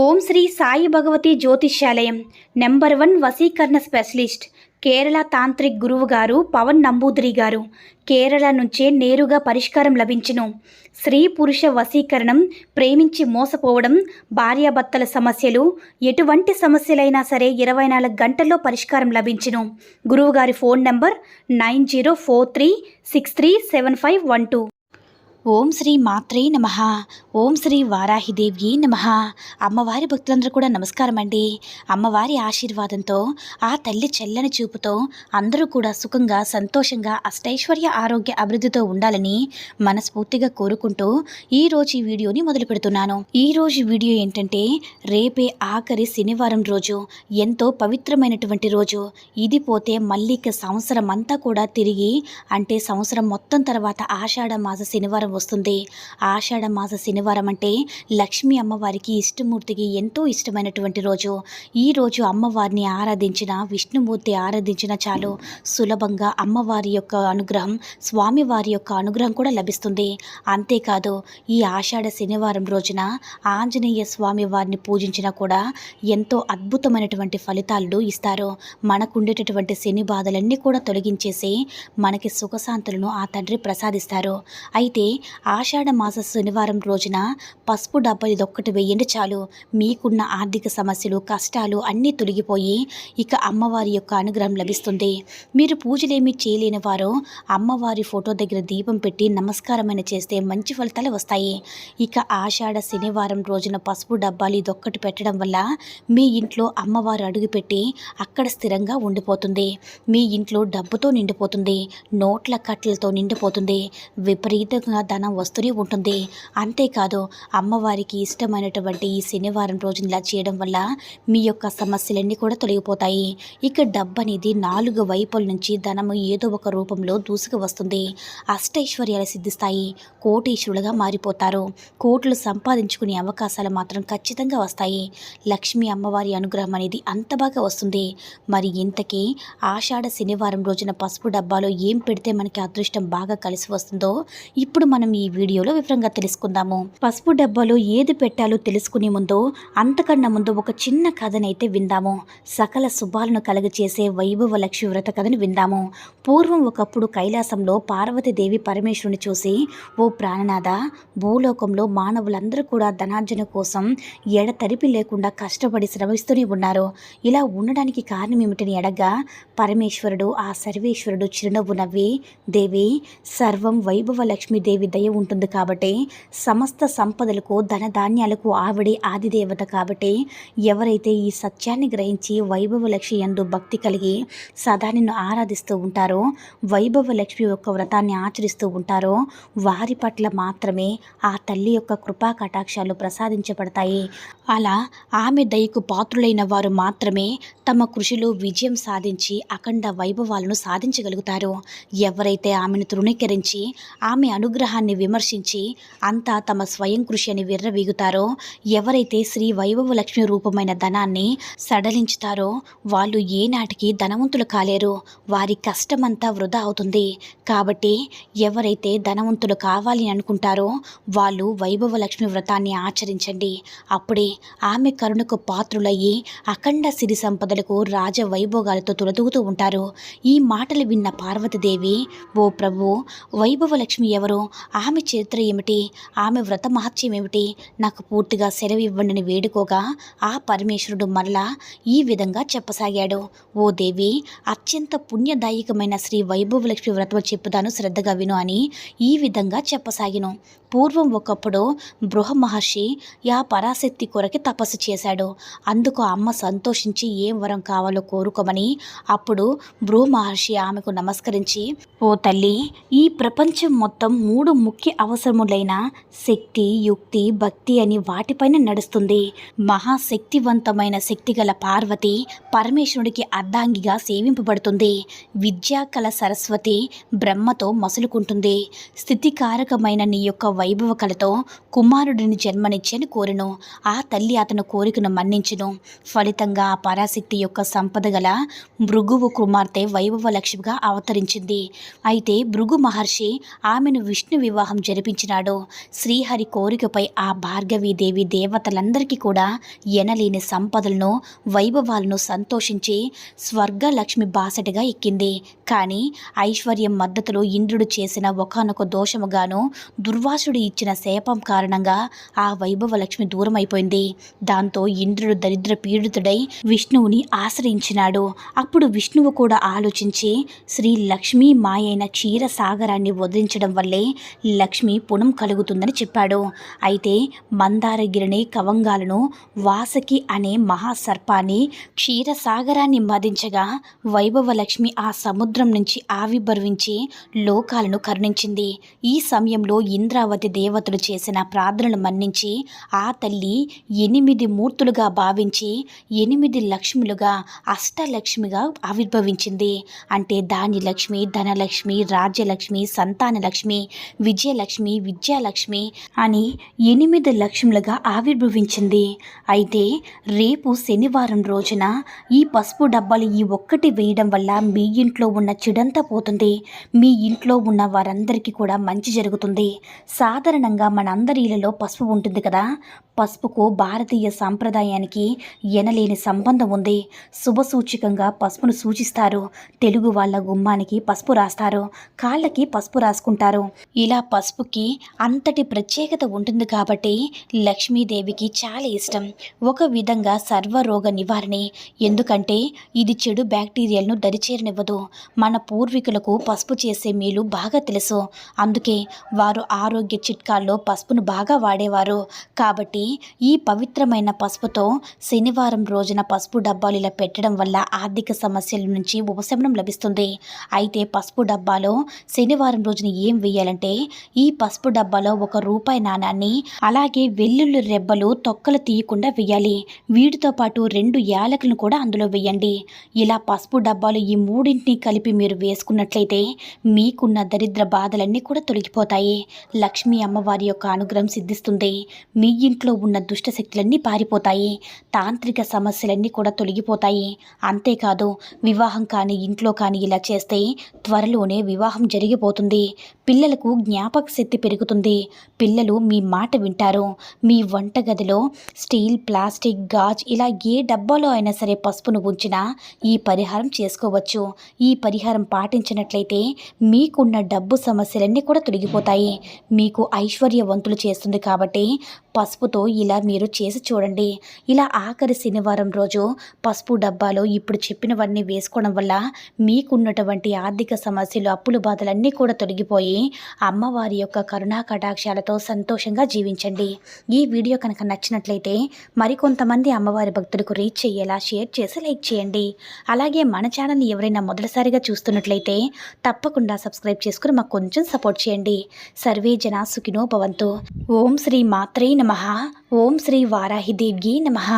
ఓం శ్రీ సాయి భగవతి జ్యోతిష్యాలయం నెంబర్ 1 వశీకరణ specialist Kerala tantric గురువు గారు పవన్ నంబూదిరి గారు. కేరళ నుంచే నేరుగా పరిష్కారం లభించును. స్త్రీ పురుష వశీకరణం, ప్రేమించి మోసపోవడం, భార్యాభర్తల సమస్యలు, ఎటువంటి సమస్యలైనా సరే 24 గంటల్లో పరిష్కారం లభించును. గురువుగారి ఫోన్ నంబర్ 9043637512. ఓం శ్రీ మాత్రే నమః. ఓం శ్రీ వారాహిదేవి నమః. అమ్మవారి భక్తులందరూ కూడా నమస్కారం అండి. అమ్మవారి ఆశీర్వాదంతో, ఆ తల్లి చల్లని చూపుతో అందరూ కూడా సుఖంగా, సంతోషంగా, అష్టైశ్వర్య, ఆరోగ్య, అభివృద్ధితో ఉండాలని మనస్ఫూర్తిగా కోరుకుంటూ ఈరోజు ఈ వీడియోని మొదలు పెడుతున్నాను. ఈరోజు వీడియో ఏంటంటే, రేపే ఆఖరి శనివారం రోజు, ఎంతో పవిత్రమైనటువంటి రోజు. ఇది పోతే మళ్ళీ సంవత్సరం అంతా కూడా తిరిగి, అంటే సంవత్సరం మొత్తం తర్వాత ఆషాఢ మాస శనివారం వస్తుంది. ఆషాఢ మాస శనివారం అంటే లక్ష్మీ అమ్మవారికి ఇష్టమూర్తికి ఎంతో ఇష్టమైనటువంటి రోజు. ఈ రోజు అమ్మవారిని ఆరాధించిన, విష్ణుమూర్తి ఆరాధించిన చాలు సులభంగా అమ్మవారి యొక్క అనుగ్రహం, స్వామివారి యొక్క అనుగ్రహం కూడా లభిస్తుంది. అంతేకాదు, ఈ ఆషాఢ శనివారం రోజున ఆంజనేయ స్వామి వారిని పూజించినా కూడా ఎంతో అద్భుతమైనటువంటి ఫలితాలు ఇస్తారు. మనకుండేటటువంటి శని బాధలన్నీ కూడా తొలగించేసి మనకి సుఖశాంతులను ఆ తండ్రి ప్రసాదిస్తారు. అయితే ఆషాఢ మాస శనివారం రోజున పసుపు డబ్బా ఇదొక్కటి వేయండి చాలు. మీకున్న ఆర్థిక సమస్యలు, కష్టాలు అన్నీ తొలగిపోయి ఇక అమ్మవారి యొక్క అనుగ్రహం లభిస్తుంది. మీరు పూజలేమీ చేయలేని వారు అమ్మవారి ఫోటో దగ్గర దీపం పెట్టి నమస్కారమైన చేస్తే మంచి ఫలితాలు వస్తాయి. ఇక ఆషాఢ శనివారం రోజున పసుపు డబ్బాలు ఇదొక్కటి పెట్టడం వల్ల మీ ఇంట్లో అమ్మవారు అడుగుపెట్టి అక్కడ స్థిరంగా ఉండిపోతుంది. మీ ఇంట్లో డబ్బుతో నిండిపోతుంది, నోట్ల కట్టలతో నిండిపోతుంది, విపరీతంగా ధనం వస్తూనే ఉంటుంది. అంతేకాదు, అమ్మవారికి ఇష్టమైనటువంటి ఈ శనివారం రోజున ఇలా చేయడం వల్ల మీ యొక్క సమస్యలన్నీ కూడా తొలగిపోతాయి. ఇక డబ్బు అనేది 4 వైపుల నుంచి ధనము ఏదో ఒక రూపంలో దూసుకు వస్తుంది. అష్టైశ్వర్యాలు సిద్ధిస్తాయి. కోటీశ్వరులుగా మారిపోతారు. కోట్లు సంపాదించుకునే అవకాశాలు మాత్రం ఖచ్చితంగా వస్తాయి. లక్ష్మీ అమ్మవారి అనుగ్రహం అనేది అంత బాగా వస్తుంది. మరి ఇంతకీ ఆషాఢ శనివారం రోజున పసుపు డబ్బాలో ఏం పెడితే మనకి అదృష్టం బాగా కలిసి వస్తుందో ఇప్పుడు మనం ఈ వీడియోలో వివరంగా తెలుసుకుందాము. పసుపు డబ్బాలో ఏది పెట్టాలో తెలుసుకునే ముందు, అంతకన్నా ముందు ఒక చిన్న కథనైతే విందాము. సకల శుభాలను కలుగచేసే వైభవ లక్ష్మి వ్రత కథను విందాము. పూర్వం ఒకప్పుడు కైలాసంలో పార్వతీదేవి పరమేశ్వరుని చూసి, ఓ ప్రాణనాథ, భూలోకంలో మానవులందరూ కూడా ధనార్జన కోసం ఎడతెరిపి లేకుండా కష్టపడి శ్రమిస్తూనే ఉన్నారు. ఇలా ఉండడానికి కారణం ఏమిటని అడగ్గా, పరమేశ్వరుడు, ఆ సర్వేశ్వరుడు చిరునవ్వు నవ్వి, దేవి, సర్వం వైభవ లక్ష్మీదేవి దయ ఉంటుంది కాబట్టి, సమస్త సంపదలకు, ధనధాన్యాలకు ఆవిడే ఆదిదేవత కాబట్టి, ఎవరైతే ఈ సత్యాన్ని గ్రహించి వైభవ లక్ష్మి యందు భక్తి కలిగి సదా నిన్ను ఆరాధిస్తూ ఉంటారో, వైభవ లక్ష్మి యొక్క వ్రతాన్ని ఆచరిస్తూ ఉంటారో, వారి పట్ల మాత్రమే ఆ తల్లి యొక్క కృపా కటాక్షాలు ప్రసాదించబడతాయి. అలా ఆమె దయకు పాత్రులైన వారు మాత్రమే తమ కృషిలో విజయం సాధించి అఖండ వైభవాలను సాధించగలుగుతారు. ఎవరైతే ఆమెను తృణీకరించి ఆమె అనుగ్రహాన్ని విమర్శించి అంతా తమ స్వయం కృషి అని విర్రవీగుతారో, ఎవరైతే శ్రీ వైభవ లక్ష్మి రూపమైన ధనాన్ని సడలించుతారో వాళ్ళు ఏనాటికి ధనవంతులు కాలేరు. వారి కష్టమంతా వృధా అవుతుంది. కాబట్టి ఎవరైతే ధనవంతులు కావాలి అనుకుంటారో వాళ్ళు వైభవ లక్ష్మి వ్రతాన్ని ఆచరించండి. అప్పుడే ఆమె కరుణకు పాత్రులయ్యి అఖండ సిరి సంపదలకు, రాజ వైభోగాలతో తులతూగుతూ ఉంటారు. ఈ మాటలు విన్న పార్వతీదేవి, ఓ ప్రభు, వైభవ లక్ష్మి ఎవరు, ఆమె చరిత్ర ఏమిటి, ఆమె వ్రత మహత్యం ఏమిటి, నాకు పూర్తిగా సెలవు ఇవ్వండి అని వేడుకోగా, ఆ పరమేశ్వరుడు మరలా ఈ విధంగా చెప్పసాగాడు. ఓ దేవి, అత్యంత పుణ్యదాయకమైన శ్రీ వైభవ లక్ష్మి వ్రతం చెప్పుదాను, శ్రద్ధగా విను అని ఈ విధంగా చెప్పసాగిను. పూర్వం ఒకప్పుడు బృహ మహర్షి ఆ పరాశక్తి కొరకి తపస్సు చేశాడు. అందుకు అమ్మ సంతోషించి ఏం వరం కావాలో కోరుకోమని, అప్పుడు బృహ మహర్షి ఆమెకు నమస్కరించి, ఓ తల్లి, ఈ ప్రపంచం మొత్తం 3 ముఖ్య అవసరములైన శక్తి, యుక్తి, భక్తి అని వాటిపైన నడుస్తుంది. మహాశక్తివంతమైన శక్తిగల పార్వతి పరమేశ్వరుడికి అర్ధాంగిగా సేవింపబడుతుంది. విద్యాకల సరస్వతి బ్రహ్మతో మసులుకుంటుంది. స్థితికారకమైన నీ యొక్క వైభవ కళతో కుమారుడిని జన్మనిచ్చని కోరెను. ఆ తల్లి అతను కోరికను మన్నించును. ఫలితంగా ఆ పరాశక్తి యొక్క సంపద గల భృగువు కుమార్తె వైభవ లక్ష్మిగా అవతరించింది. అయితే భృగు మహర్షి ఆమెను విష్ణు వివాహం జరిపించినాడో శ్రీహరి కోరికపై ఆ భార్గవీదేవి దేవతలందరికీ కూడా ఎనలేని సంపదలను వైభవాలను సంతోషించి స్వర్గలక్ష్మి బాసటగా ఎక్కింది. కానీ ఐశ్వర్యం మద్దతులో ఇంద్రుడు చేసిన ఒకానొక దోషముగాను దుర్వాసుడు ఇచ్చిన శాపం కారణంగా ఆ వైభవలక్ష్మి దూరమైపోయింది. దాంతో ఇంద్రుడు దరిద్ర పీడితుడై విష్ణువుని ఆశ్రయించినాడు. అప్పుడు విష్ణువు కూడా ఆలోచించి శ్రీ లక్ష్మీ మాయైన క్షీరసాగరాన్ని వదిలించడం వల్లే లక్ష్మి పునం కలుగుతుందని చెప్పాడు. అయితే మందారగిరిని కవంగాలను వాసకి అనే మహాసర్పాన్ని క్షీరసాగరాన్ని మదించగా వైభవలక్ష్మి ఆ సముద్రం నుంచి ఆవిర్భవించి లోకాలను కరుణించింది. ఈ సమయంలో ఇంద్రావతి దేవతలు చేసిన ప్రార్థనలు మన్నించి ఆ తల్లి 8 మూర్తులుగా భావించి 8 లక్ష్ములుగా అష్టలక్ష్మిగా ఆవిర్భవించింది. అంటే ధాన్యలక్ష్మి, ధనలక్ష్మి, రాజ్యలక్ష్మి, సంతానలక్ష్మి, విజయలక్ష్మి, విద్యాలక్ష్మి అని 8 లక్ష్ములుగా ఆవిర్భవించింది. అయితే రేపు శనివారం రోజున ఈ పసుపు డబ్బాలు ఈ ఒక్కటి వేయడం వల్ల మీ ఇంట్లో ఉన్న చెడంతా పోతుంది. మీ ఇంట్లో ఉన్న వారందరికీ కూడా మంచి జరుగుతుంది. సాధారణంగా మనందరి ఇళ్లలో పసుపు ఉంటుంది కదా. పసుపుకు భారతీయ సాంప్రదాయానికి ఎనలేని సంబంధం ఉంది. శుభసూచకంగా పసుపును సూచిస్తారు. తెలుగు వాళ్ళ గుమ్మానికి పసుపు రాస్తారు, కాళ్ళకి పసుపు రాసుకుంటారు. ఇలా పసుపుకి అంతటి ప్రత్యేకత ఉంటుంది కాబట్టి లక్ష్మీదేవికి చాలా ఇష్టం. ఒక విధంగా సర్వరోగ నివారణి. ఎందుకంటే ఇది చెడు బ్యాక్టీరియాలను దరిచేరనివ్వదు. మన పూర్వీకులకు పసుపు చేసే మేలు బాగా తెలుసు. అందుకే వారు ఆరోగ్య చిట్కాల్లో పసుపును బాగా వాడేవారు. కాబట్టి ఈ పవిత్రమైన పసుపుతో శనివారం రోజున పసుపు డబ్బాలు ఇలా పెట్టడం వల్ల ఆర్థిక సమస్యల నుంచి ఉపశమనం లభిస్తుంది. అయితే పసుపు డబ్బాలో శనివారం రోజున ఏం వేయాలంటే ఈ పసుపు డబ్బాలో ₹1 నాణాన్ని అలాగే వెల్లుల్లి రెబ్బలు తొక్కలు తీయకుండా వేయాలి. వీటితో పాటు 2 యాలకులను కూడా అందులో వేయండి. ఇలా పసుపు డబ్బాలు ఈ మూడింటిని కలిపి మీరు వేసుకున్నట్లయితే మీకున్న దరిద్ర బాధలన్నీ కూడా తొలగిపోతాయి. లక్ష్మీ అమ్మవారి యొక్క అనుగ్రహం సిద్ధిస్తుంది. మీ ఇంట్లో ఉన్న దుష్ట శక్తులన్నీ పారిపోతాయి. తాంత్రిక సమస్యలన్నీ కూడా తొలగిపోతాయి. అంతేకాదు వివాహం కానీ ఇంట్లో కానీ ఇలా చేస్తే త్వరలోనే వివాహం జరిగిపోతుంది. పిల్లలకు జ్ఞాపక శక్తి పెరుగుతుంది. పిల్లలు మీ మాట వింటారు. మీ వంటగదిలో స్టీల్, ప్లాస్టిక్, గాజ్ ఇలా ఏ డబ్బాలో అయినా సరే పసుపును ఉంచినా ఈ పరిహారం చేసుకోవచ్చు. ఈ పరిహారం పాటించినట్లయితే మీకున్న డబ్బు సమస్యలన్నీ కూడా తొలగిపోతాయి. మీకు ఐశ్వర్యవంతులు చేస్తుంది. కాబట్టి పసుపుతో ఇలా మీరు చేసి చూడండి. ఇలా ఆఖరి శనివారం రోజు పసుపు డబ్బాలో ఇప్పుడు చెప్పినవన్నీ వేసుకోవడం వల్ల మీకున్నటువంటి ఆర్థిక సమస్యలు, అప్పుల బాధలన్నీ కూడా తొలగిపోయి అమ్మవారి యొక్క కరుణా కటాక్షాలతో సంతోషంగా జీవించండి. ఈ వీడియో కనుక నచ్చినట్లయితే మరికొంతమంది అమ్మవారి భక్తులకు రీచ్ చేయేలా షేర్ చేసి లైక్ చేయండి. అలాగే మన ఛానల్ని ఎవరైనా మొదటిసారిగా చూస్తున్నట్లయితే తప్పకుండా సబ్స్క్రైబ్ చేసుకుని మాకు కొంచెం సపోర్ట్ చేయండి. సర్వే జనా సుఖినో భవంతు. ఓం శ్రీ మాత్రే నమః. ఓం శ్రీ వారాహిదేవ్యే నమః.